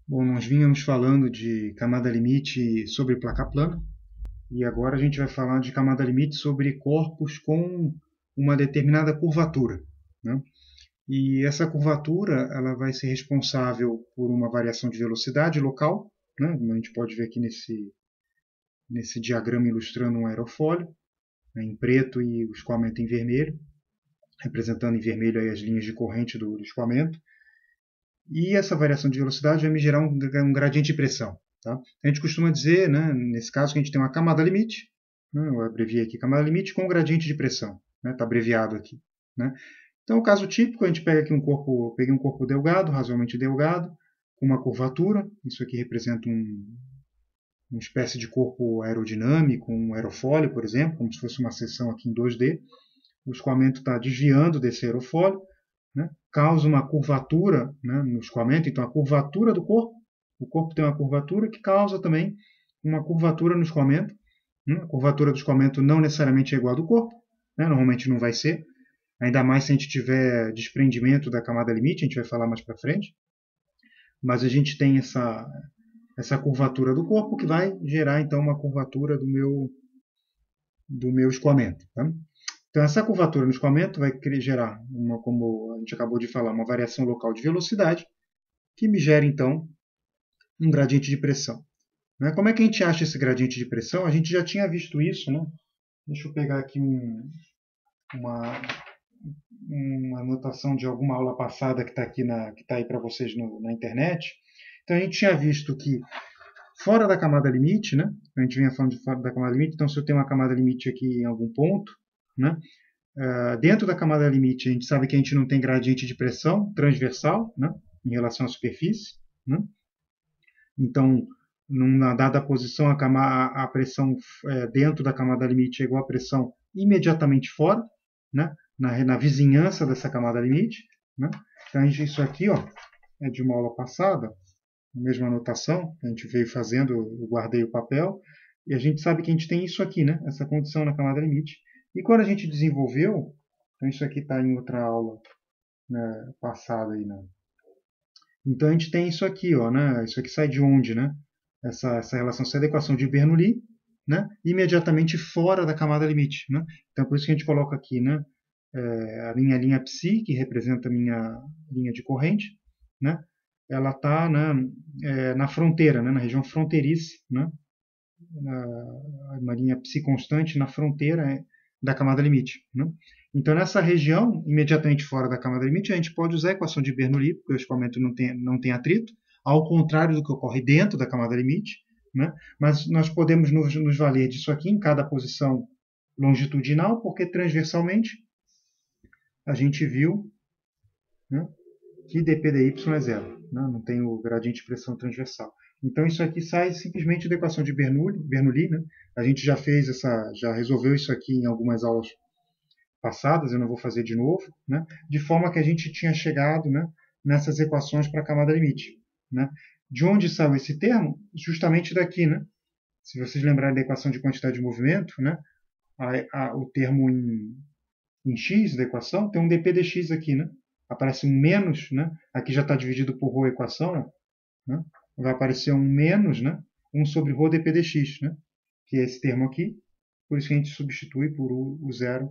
Bom, nós vínhamos falando de camada limite sobre placa plana e agora a gente vai falar de camada limite sobre corpos com uma determinada curvatura, né? E essa curvatura ela vai ser responsável por uma variação de velocidade local, né? Como a gente pode ver aqui nesse diagrama ilustrando um aerofólio, né, em preto e o escoamento em vermelho, representando em vermelho aí as linhas de corrente do escoamento. E essa variação de velocidade vai me gerar um gradiente de pressão. Tá? A gente costuma dizer, né, nesse caso, que a gente tem uma camada limite, né, eu abreviei aqui camada limite com gradiente de pressão, está, né, abreviado aqui. Né? Então, o caso típico, a gente pega aqui peguei um corpo delgado, razoavelmente delgado, com uma curvatura, isso aqui representa uma espécie de corpo aerodinâmico, um aerofólio, por exemplo, como se fosse uma seção aqui em 2D. O escoamento está desviando desse aerofólio, né, causa uma curvatura, né, no escoamento, então a curvatura do corpo, o corpo tem uma curvatura que causa também uma curvatura no escoamento. Né, a curvatura do escoamento não necessariamente é igual à do corpo, né, normalmente não vai ser, ainda mais se a gente tiver desprendimento da camada limite, a gente vai falar mais para frente, mas a gente tem essa curvatura do corpo que vai gerar então uma curvatura do meu escoamento. Tá? Então, essa curvatura no escoamento vai gerar, como a gente acabou de falar, uma variação local de velocidade, que me gera, então, um gradiente de pressão. Né? Como é que a gente acha esse gradiente de pressão? A gente já tinha visto isso. Né? Deixa eu pegar aqui uma, uma anotação de alguma aula passada que está aqui que tá aí para vocês na internet. Então, a gente tinha visto que fora da camada limite, né? A gente vinha falando de fora da camada limite, então se eu tenho uma camada limite aqui em algum ponto, né? Dentro da camada limite, a gente sabe que a gente não tem gradiente de pressão transversal, né, em relação à superfície. Né? Então, numa dada posição, a pressão dentro da camada limite é igual à pressão imediatamente fora, né, na vizinhança dessa camada limite. Né? Então, isso aqui é de uma aula passada, a mesma anotação que a gente veio fazendo, eu guardei o papel, e a gente sabe que a gente tem isso aqui, né, essa condição na camada limite. E quando a gente desenvolveu, então isso aqui está em outra aula, né, passada aí, né? Então a gente tem isso aqui, né? Isso aqui sai de onde, né? Essa relação, essa equação de Bernoulli, né? Imediatamente fora da camada limite, né? Então por isso que a gente coloca aqui, né? A minha linha psi, que representa a minha linha de corrente, né? Ela está, né, na fronteira, né? Na região fronteiriça, né? Uma linha psi constante na fronteira da camada limite. Né? Então, nessa região, imediatamente fora da camada limite, a gente pode usar a equação de Bernoulli, porque o escoamento não tem atrito, ao contrário do que ocorre dentro da camada limite. Né? Mas nós podemos nos valer disso aqui em cada posição longitudinal, porque transversalmente a gente viu, né, que dp dy é zero. Né? Não tem o gradiente de pressão transversal. Então isso aqui sai simplesmente da equação de Bernoulli, né? A gente já resolveu isso aqui em algumas aulas passadas, eu não vou fazer de novo, né? De forma que a gente tinha chegado, né, nessas equações para a camada limite. Né? De onde saiu esse termo? Justamente daqui. Né? Se vocês lembrarem da equação de quantidade de movimento, né, o termo em x da equação tem um dp dx aqui. Né? Aparece um menos, né? Aqui já está dividido por ρ a equação, né? Vai aparecer um menos, né? 1 sobre ρ dp dx, né? Que é esse termo aqui. Por isso que a gente substitui por o zero,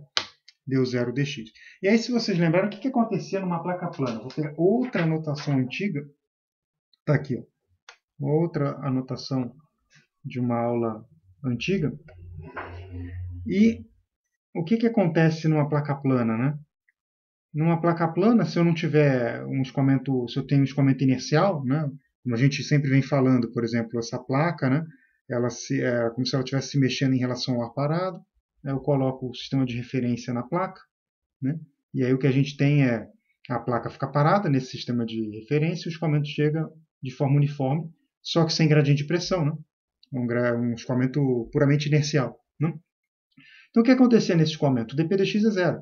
deu zero dx. E aí, se vocês lembrarem, o que acontecia numa placa plana? Vou pegar outra anotação antiga. Está aqui, outra anotação de uma aula antiga. E o que acontece numa placa plana, né? Numa placa plana, se eu não tiver se eu tenho um escoamento inercial, né? Como a gente sempre vem falando, por exemplo, essa placa, né? Ela como se ela estivesse se mexendo em relação ao ar parado. Eu coloco o sistema de referência na placa, né? E aí o que a gente tem é a placa fica parada nesse sistema de referência e o escoamento chega de forma uniforme, só que sem gradiente de pressão, né? Um escoamento puramente inercial. Né? Então o que acontecia nesse escoamento? O dp dx é zero.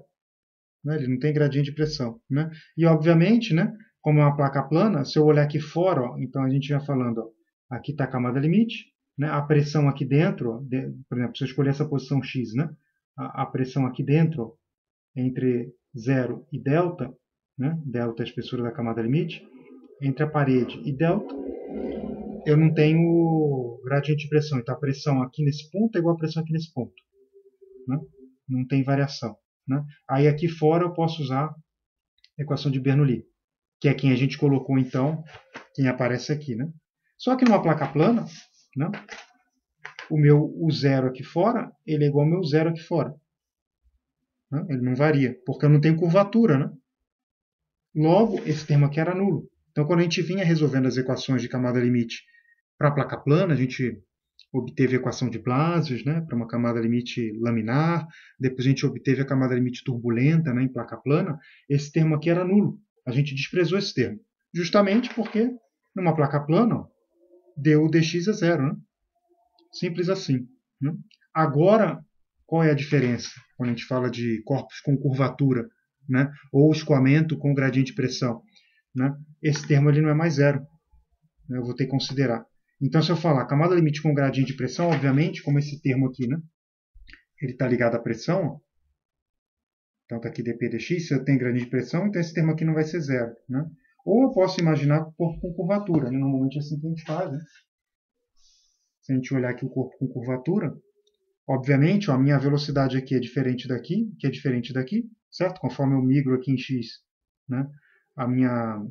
Né? Ele não tem gradiente de pressão. Né? E, obviamente, né, como é uma placa plana, se eu olhar aqui fora, então a gente já falando, aqui está a camada limite, né, a pressão aqui dentro, por exemplo, se eu escolher essa posição x, né, a pressão aqui dentro, entre 0 e delta, né, delta é a espessura da camada limite, entre a parede e delta, eu não tenho gradiente de pressão. Então a pressão aqui nesse ponto é igual a pressão aqui nesse ponto. Né? Não tem variação. Né? Aí aqui fora eu posso usar a equação de Bernoulli, que é quem a gente colocou então, quem aparece aqui. Né? Só que numa placa plana, né, o zero aqui fora, ele é igual ao meu zero aqui fora. Né? Ele não varia, porque eu não tenho curvatura. Né? Logo, esse termo aqui era nulo. Então, quando a gente vinha resolvendo as equações de camada limite para a placa plana, a gente obteve a equação de Blasius, né, para uma camada limite laminar. Depois a gente obteve a camada limite turbulenta, né, em placa plana. Esse termo aqui era nulo. A gente desprezou esse termo. Justamente porque numa placa plana, du dx é zero. Né? Simples assim. Né? Agora, qual é a diferença quando a gente fala de corpos com curvatura, né? Ou escoamento com gradiente de pressão? Né? Esse termo ali não é mais zero. Né? Eu vou ter que considerar. Então, se eu falar camada limite com gradiente de pressão, obviamente, como esse termo aqui, né? Ele está ligado à pressão, ó. Então está aqui dp dx, se eu tenho gradiente de pressão, então esse termo aqui não vai ser zero. Né? Ou eu posso imaginar o corpo com curvatura. Né? Normalmente é assim que a gente faz. Né? Se a gente olhar aqui o corpo com curvatura, obviamente, ó, a minha velocidade aqui é diferente daqui, que é diferente daqui, certo? Conforme eu migro aqui em x, né? a, minha,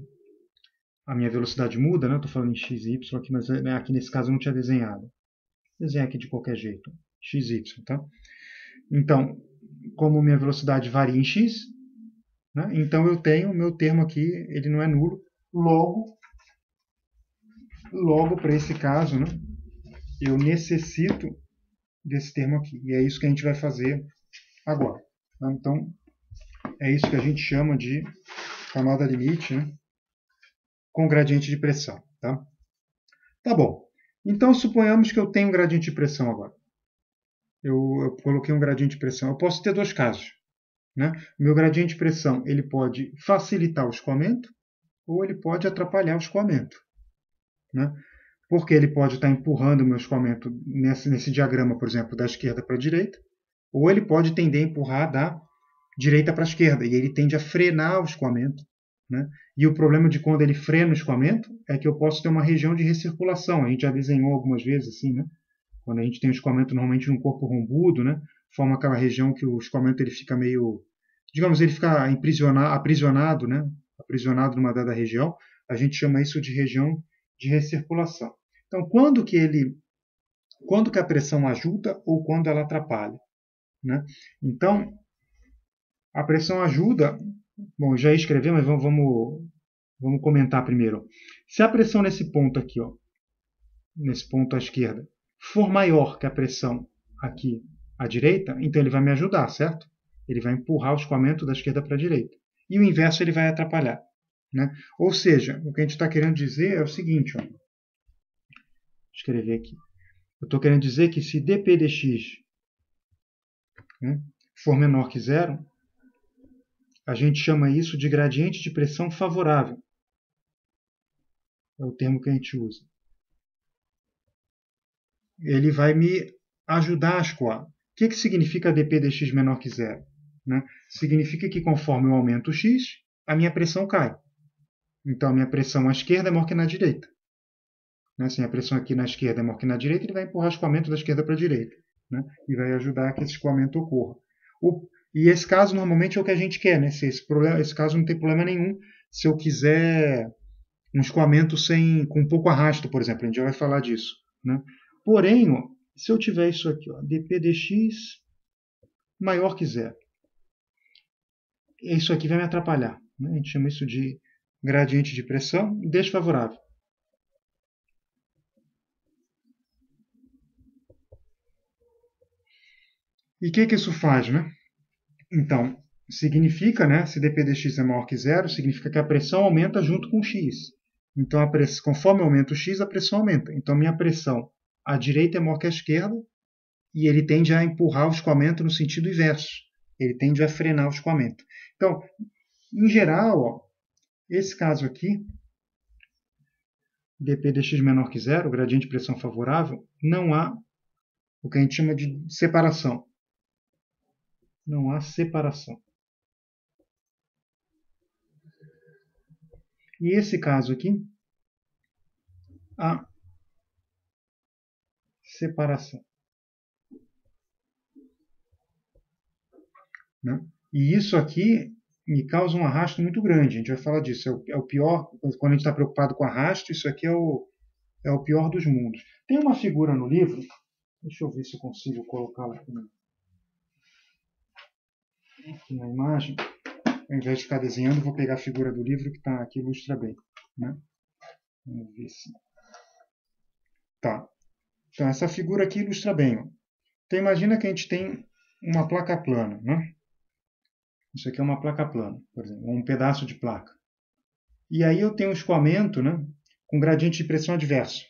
a minha velocidade muda, né? Estou falando em x e y aqui, mas né, aqui nesse caso eu não tinha desenhado. Desenhar aqui de qualquer jeito, x, y, tá? Então, como minha velocidade varia em x, né? Então eu tenho o meu termo aqui, ele não é nulo, logo para esse caso, né? Eu necessito desse termo aqui. E é isso que a gente vai fazer agora. Tá? Então, é isso que a gente chama de camada limite, né, com gradiente de pressão. Tá? Tá bom. Então, suponhamos que eu tenho um gradiente de pressão agora. Eu coloquei um gradiente de pressão. Eu posso ter dois casos. Né? O meu gradiente de pressão ele pode facilitar o escoamento ou ele pode atrapalhar o escoamento. Né? Porque ele pode estar empurrando o meu escoamento nesse diagrama, por exemplo, da esquerda para a direita, ou ele pode tender a empurrar da direita para a esquerda, e ele tende a frenar o escoamento. Né? E o problema de quando ele frena o escoamento é que eu posso ter uma região de recirculação. A gente já desenhou algumas vezes assim, né? Quando a gente tem o escoamento normalmente num corpo rombudo, né? Forma aquela região que o escoamento ele fica meio, digamos, ele fica aprisionado, né? Aprisionado numa dada região. A gente chama isso de região de recirculação. Então, quando que a pressão ajuda ou quando ela atrapalha? Né? Então, a pressão ajuda. Bom, já ia escrever, mas vamos comentar primeiro. Se a pressão nesse ponto aqui, ó, nesse ponto à esquerda, for maior que a pressão aqui à direita, então ele vai me ajudar, certo? Ele vai empurrar o escoamento da esquerda para a direita. E o inverso ele vai atrapalhar. Né? Ou seja, o que a gente está querendo dizer é o seguinte, ó, vou escrever aqui. Eu estou querendo dizer que se dp dx, né, for menor que zero, a gente chama isso de gradiente de pressão favorável. É o termo que a gente usa. Ele vai me ajudar a escoar. O que significa dp dx menor que zero? Né? Significa que conforme eu aumento o x, a minha pressão cai. Então, a minha pressão à esquerda é maior que na direita. Né? Se a pressão aqui na esquerda é maior que na direita, ele vai empurrar o escoamento da esquerda para a direita. Né? E vai ajudar a que esse escoamento ocorra. E esse caso, normalmente, é o que a gente quer. Né? Esse caso não tem problema nenhum. Se eu quiser um escoamento com pouco arrasto, por exemplo, a gente já vai falar disso. Né? Porém, ó, se eu tiver isso aqui, ó, dp dx maior que zero, isso aqui vai me atrapalhar. Né? A gente chama isso de gradiente de pressão desfavorável. E o que isso faz? Né? Então, significa, né, se dp dx é maior que zero, significa que a pressão aumenta junto com o x. Então, conforme aumenta o x, a pressão aumenta. Então, minha pressão à direita é maior que a esquerda, e ele tende a empurrar o escoamento no sentido inverso. Ele tende a frenar o escoamento. Então, em geral, ó, esse caso aqui, dp dx menor que zero, gradiente de pressão favorável, não há o que a gente chama de separação. Não há separação. E esse caso aqui, a separação. Né? E isso aqui me causa um arrasto muito grande. A gente vai falar disso. É o pior, quando a gente está preocupado com arrasto, isso aqui é o pior dos mundos. Tem uma figura no livro, deixa eu ver se eu consigo colocá-la aqui na imagem. Ao invés de ficar desenhando, vou pegar a figura do livro que está aqui, ilustra bem. Né? Vamos ver se. Tá. Então, essa figura aqui ilustra bem. Ó. Então, imagina que a gente tem uma placa plana. Né? Isso aqui é uma placa plana, por exemplo, um pedaço de placa. E aí eu tenho um escoamento, né, com gradiente de pressão adverso.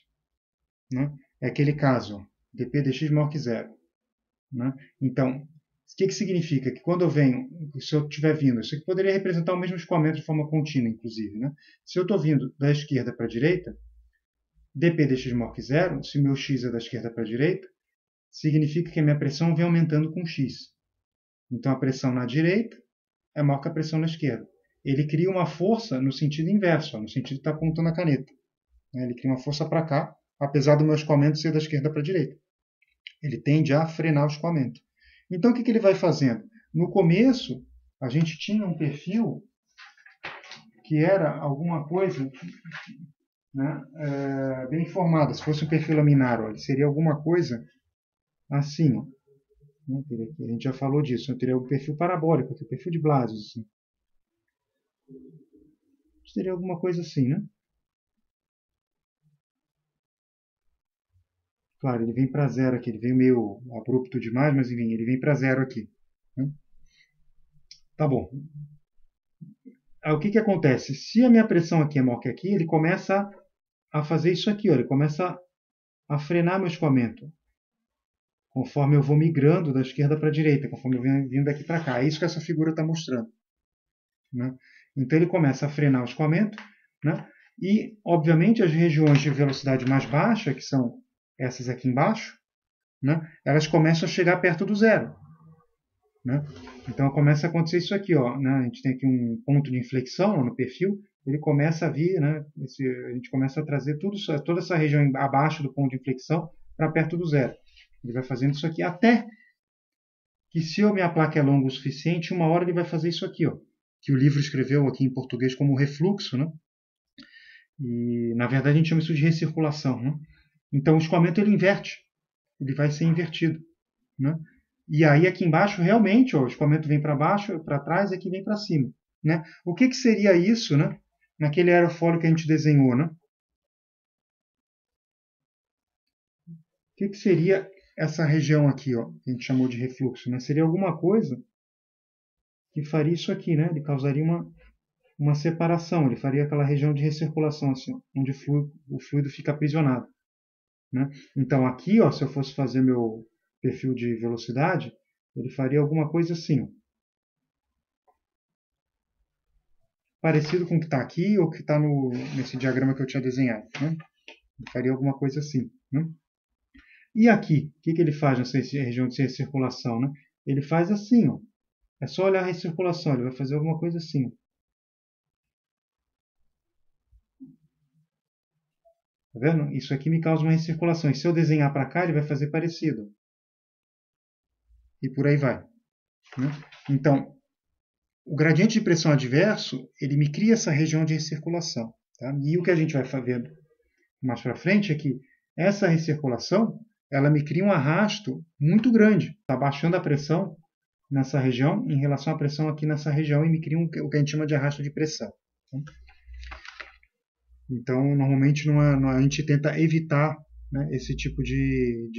Né? É aquele caso, ó, dp dx maior que zero. Né? Então, o que significa? Que quando eu venho, se eu estiver vindo, isso aqui poderia representar o mesmo escoamento de forma contínua, inclusive. Né? Se eu estou vindo da esquerda para a direita, dp dx maior que zero, se o meu x é da esquerda para a direita, significa que a minha pressão vem aumentando com x. Então, a pressão na direita é maior que a pressão na esquerda. Ele cria uma força no sentido inverso, no sentido de estar apontando a caneta. Ele cria uma força para cá, apesar do meu escoamento ser da esquerda para a direita. Ele tende a frenar o escoamento. Então, o que ele vai fazendo? No começo, a gente tinha um perfil que era alguma coisa, né, bem formada. Se fosse um perfil laminar, olha, seria alguma coisa assim. Ó. A gente já falou disso. Eu teria um perfil parabólico, aqui, um perfil de Blasius. Assim. Seria alguma coisa assim, né? Claro, ele vem para zero aqui. Ele veio meio abrupto demais, mas enfim, ele vem para zero aqui. Né? Tá bom. Aí, o que acontece? Se a minha pressão aqui é maior que aqui, ele começa a fazer isso aqui. Ó, ele começa a frenar meu escoamento. Conforme eu vou migrando da esquerda para a direita, conforme eu venho vindo daqui para cá. É isso que essa figura está mostrando. Né? Então ele começa a frenar o escoamento, né? E, obviamente, as regiões de velocidade mais baixa, que são essas aqui embaixo, né? Elas começam a chegar perto do zero. Né? Então começa a acontecer isso aqui. Ó, né? A gente tem aqui um ponto de inflexão ó, no perfil, ele começa a vir, né? A gente começa a trazer toda essa região abaixo do ponto de inflexão para perto do zero. Ele vai fazendo isso aqui até que, se a minha placa é longa o suficiente, uma hora ele vai fazer isso aqui, ó, que o livro escreveu aqui em português como refluxo, né? E na verdade a gente chama isso de recirculação, né? Então o escoamento ele inverte, ele vai ser invertido, né? E aí aqui embaixo realmente, ó, o escoamento vem para baixo, para trás, e aqui vem para cima, né? O que seria isso, né? Naquele aerofólio que a gente desenhou, né? O que seria essa região aqui, ó, que a gente chamou de refluxo, né? Seria alguma coisa que faria isso aqui, né? Ele causaria uma separação, ele faria aquela região de recirculação, assim, onde o fluido fica aprisionado. Né? Então aqui, ó, se eu fosse fazer meu perfil de velocidade, ele faria alguma coisa assim. Parecido com o que está aqui ou que está nesse diagrama que eu tinha desenhado. Né? Ele faria alguma coisa assim. Né? E aqui, o que ele faz nessa região de recirculação? Né? Ele faz assim. Ó. É só olhar a recirculação, ele vai fazer alguma coisa assim. Ó. Tá vendo? Isso aqui me causa uma recirculação. E se eu desenhar para cá, ele vai fazer parecido. E por aí vai. Né? Então, o gradiente de pressão adverso, ele me cria essa região de recirculação. Tá? E o que a gente vai ver mais para frente é que essa recirculação, ela me cria um arrasto muito grande. Está baixando a pressão nessa região em relação à pressão aqui nessa região e me cria o que a gente chama de arrasto de pressão. Então, normalmente a gente tenta evitar, né, esse tipo de